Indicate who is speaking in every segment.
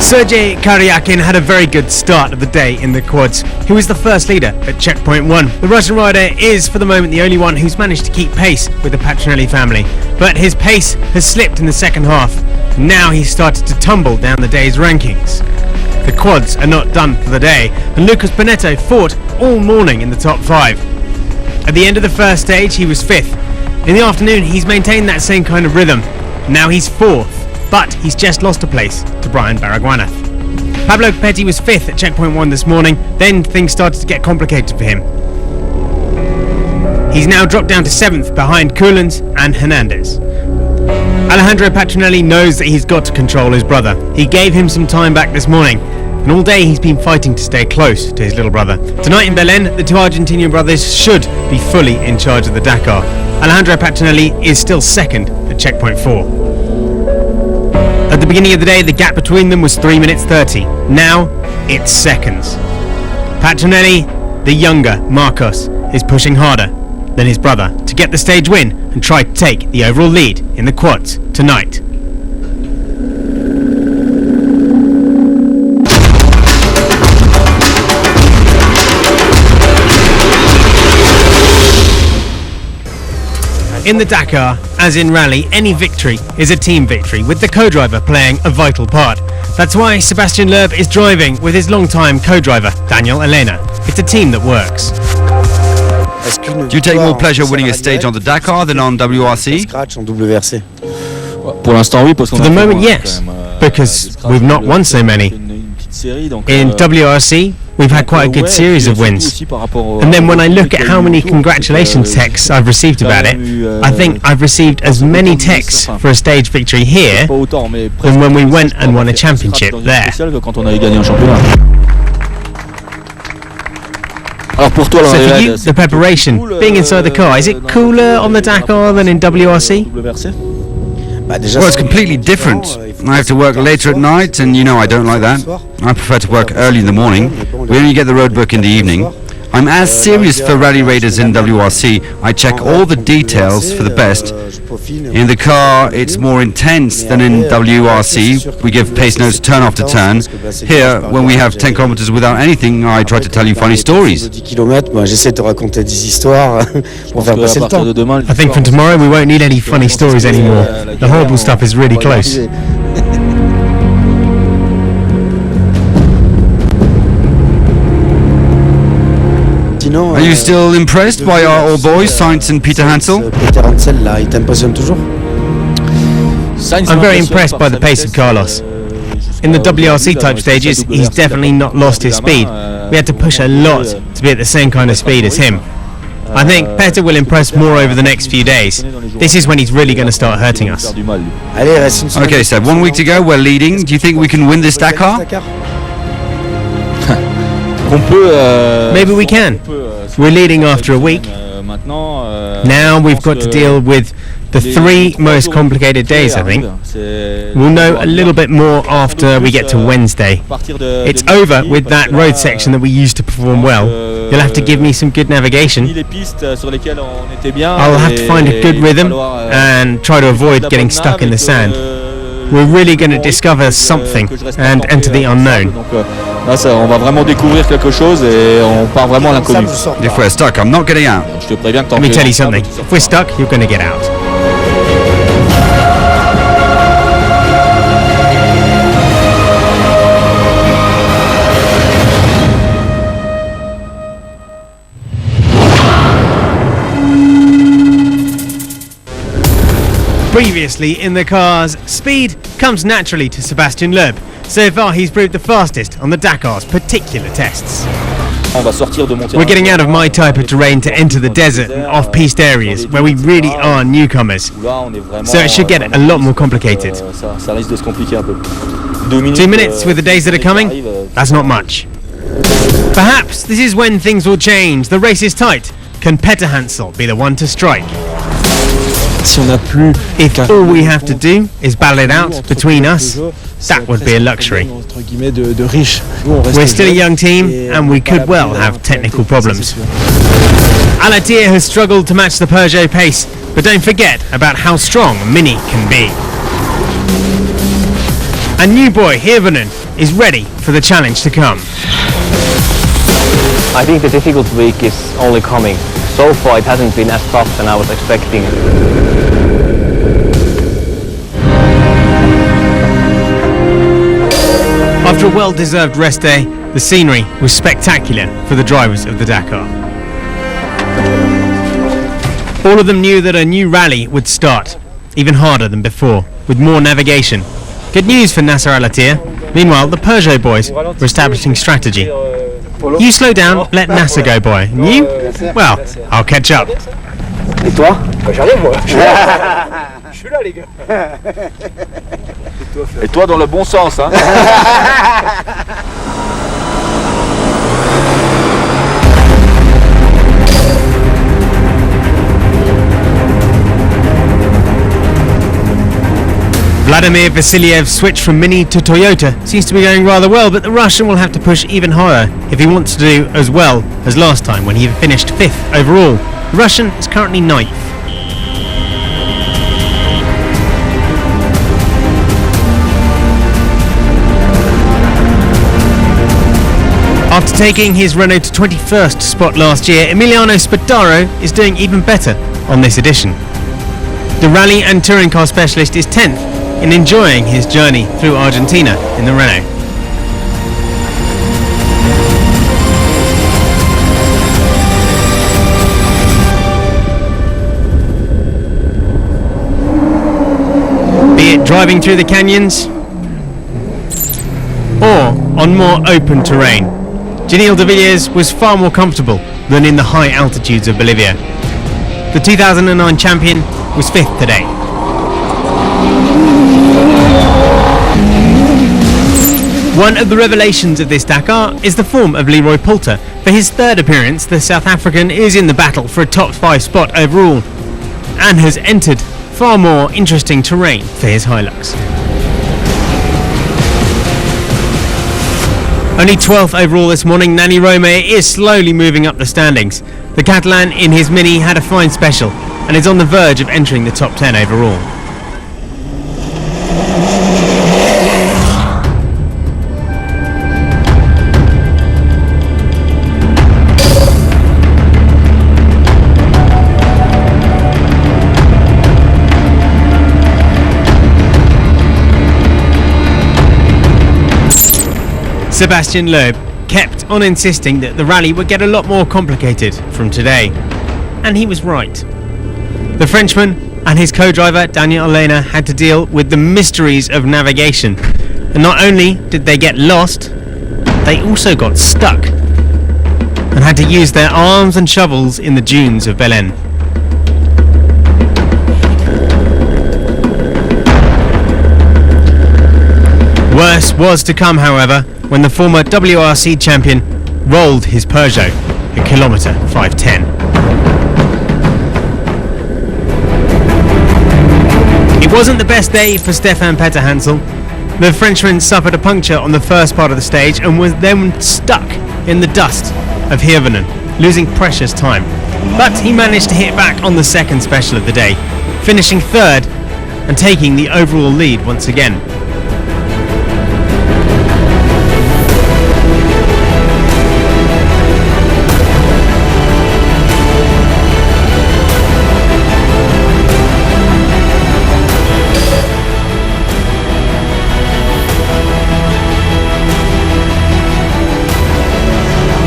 Speaker 1: Sergei Karyakin had a very good start of the day in the quads. He was the first leader at checkpoint 1. The Russian rider is for the moment the only one who's managed to keep pace with the Patronelli family, but his pace has slipped in the second half. Now he's started to tumble down the day's rankings. The quads are not done for the day, and Lucas Bonetto fought all morning in the top 5. At the end of the first stage he was 5th. In the afternoon he's maintained that same kind of rhythm. Now he's 4th. But he's just lost a place to Brian Baragwanath. Pablo Capetti was 5th at checkpoint 1 this morning, then things started to get complicated for him. He's now dropped down to 7th behind Coulens and Hernandez. Alejandro Patronelli knows that he's got to control his brother. He gave him some time back this morning, and all day he's been fighting to stay close to his little brother. Tonight in Belen, the two Argentinian brothers should be fully in charge of the Dakar. Alejandro Patronelli is still 2nd at checkpoint 4. At the beginning of the day, the gap between them was 3 minutes 30. Now, it's seconds. Patronelli, the younger Marcos, is pushing harder than his brother to get the stage win and try to take the overall lead in the quads tonight. In the Dakar, as in rally, any victory is a team victory, with the co-driver playing a vital part. That's why Sebastian Loeb is driving with his long-time co-driver, Daniel Elena. It's a team that works.
Speaker 2: Do you take more pleasure winning a stage on the Dakar than on WRC?
Speaker 1: For the moment, yes, because we've not won so many. In WRC, we've had quite a good series of wins. And then when I look at how many congratulations texts I've received about it, I think I've received as many texts for a stage victory here than when we went and won a championship there. So for you, the preparation, being inside the car, is it cooler on the Dakar than in WRC?
Speaker 2: Well, it's completely different. I have to work later at night, and you know I don't like that. I prefer to work early in the morning. We only get the road book in the evening. I'm as serious for rally raiders in WRC. I check all the details for the best. In the car, it's more intense than in WRC. We give pace notes turn after turn. Here, when we have 10 kilometers without anything, I try to tell you funny stories.
Speaker 1: I think from tomorrow we won't need any funny stories anymore. The horrible stuff is really close.
Speaker 2: Are you still impressed by our old boys, Sainz and Peter Hansel?
Speaker 1: I'm very impressed by the pace of Carlos. In the WRC type stages, he's definitely not lost his speed. We had to push a lot to be at the same kind of speed as him. I think Peter will impress more over the next few days. This is when he's really going to start hurting us.
Speaker 2: Okay, Seb, 1 week to go, we're leading. Do you think we can win this Dakar?
Speaker 1: Maybe we can. We're leading after a week. Now we've got to deal with the 3 most complicated days, I think. We'll know a little bit more after we get to Wednesday. It's over with that road section that we used to perform well. You'll have to give me some good navigation. I'll have to find a good rhythm and try to avoid getting stuck in the sand. We're really going to discover something and enter the unknown.
Speaker 2: If we're stuck, I'm not getting out.
Speaker 1: Let me tell you something. If we're stuck, you're going to get out. Previously in the cars, speed comes naturally to Sebastian Loeb. So far he's proved the fastest on the Dakar's particular tests. We're getting out of my type of terrain to enter the desert and off-piste areas where we really are newcomers. So it should get a lot more complicated. 2 minutes with the days that are coming? That's not much. Perhaps this is when things will change. The race is tight. Can Peter Hansel be the one to strike? If all we have to do is battle it out between us, that would be a luxury. We're still a young team and we could well have technical problems. Alatir has struggled to match the Peugeot pace, but don't forget about how strong Mini can be. And new boy Hirvonen is ready for the challenge to come.
Speaker 3: I think the difficult week is only coming. So far it hasn't been as tough as I was expecting.
Speaker 1: After a well-deserved rest day, the scenery was spectacular for the drivers of the Dakar. All of them knew that a new rally would start, even harder than before, with more navigation. Good news for Nasser Al-Attiyah. Meanwhile, the Peugeot boys were establishing strategy. You slow down, let Nasser go, boy. And you? Well, I'll catch up.
Speaker 3: Et toi? J'arrive moi. Je suis là les gars.
Speaker 4: Et toi dans le bon sens hein.
Speaker 1: Vladimir Vasiliev's switch from Mini to Toyota seems to be going rather well, but the Russian will have to push even harder if he wants to do as well as last time when he finished 5th overall. The Russian is currently 9th. After taking his Renault to 21st spot last year, Emiliano Spadaro is doing even better on this edition. The rally and touring car specialist is 10th in enjoying his journey through Argentina in the Renault. Be it driving through the canyons or on more open terrain, Janil de Villiers was far more comfortable than in the high altitudes of Bolivia. The 2009 champion was 5th today. One of the revelations of this Dakar is the form of Leroy Poulter. For his 3rd appearance, the South African is in the battle for a top 5 spot overall and has entered far more interesting terrain for his Hilux. Only 12th overall this morning, Nani Rome is slowly moving up the standings. The Catalan in his Mini had a fine special and is on the verge of entering the top 10 overall. Sebastian Loeb kept on insisting that the rally would get a lot more complicated from today, and he was right. The Frenchman and his co-driver Daniel Elena had to deal with the mysteries of navigation, and not only did they get lost, they also got stuck and had to use their arms and shovels in the dunes of Belen. Worse was to come, however, when the former WRC champion rolled his Peugeot at kilometre 510. It wasn't the best day for Stefan Petterhansel. The Frenchman suffered a puncture on the first part of the stage and was then stuck in the dust of Hirvonen, losing precious time. But he managed to hit back on the second special of the day, finishing 3rd and taking the overall lead once again.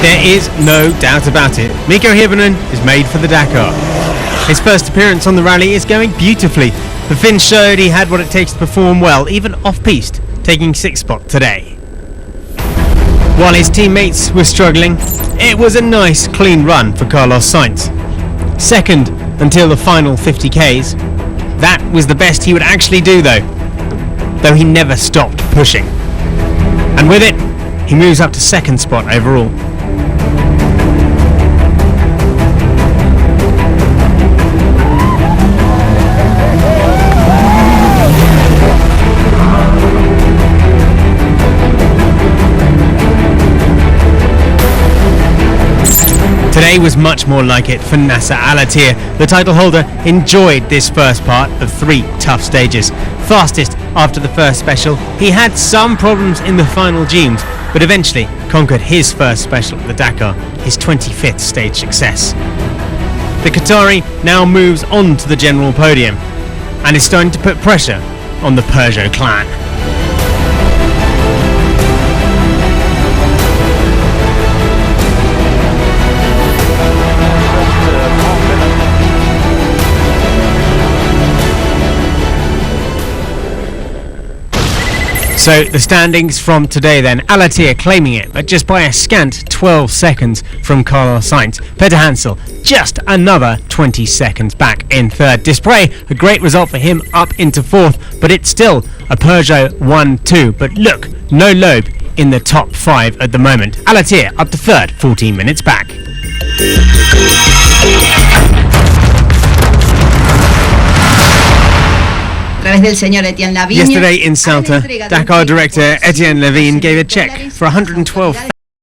Speaker 1: There is no doubt about it. Mikko Hirvonen is made for the Dakar. His first appearance on the rally is going beautifully. The Finn showed he had what it takes to perform well, even off-piste, taking 6th spot today. While his teammates were struggling, it was a nice, clean run for Carlos Sainz. 2nd until the final 50 Ks. That was the best he would actually do though he never stopped pushing. And with it, he moves up to 2nd spot overall. Today was much more like it for Nasser Al-Attiyah. The title holder enjoyed this first part of 3 tough stages. Fastest after the first special. He had some problems in the final dunes, but eventually conquered his first special at the Dakar, his 25th stage success. The Qatari now moves on to the general podium and is starting to put pressure on the Peugeot clan. So the standings from today then, Alatir claiming it, but just by a scant 12 seconds from Carlos Sainz. Peter Hansel just another 20 seconds back in third. Display, a great result for him, up into fourth, but it's still a Peugeot 1-2. But look, no Loeb in the top 5 at the moment. Alatir up to third, 14 minutes back. Yesterday in Salta, Dakar director Etienne Levine gave a cheque for 112,000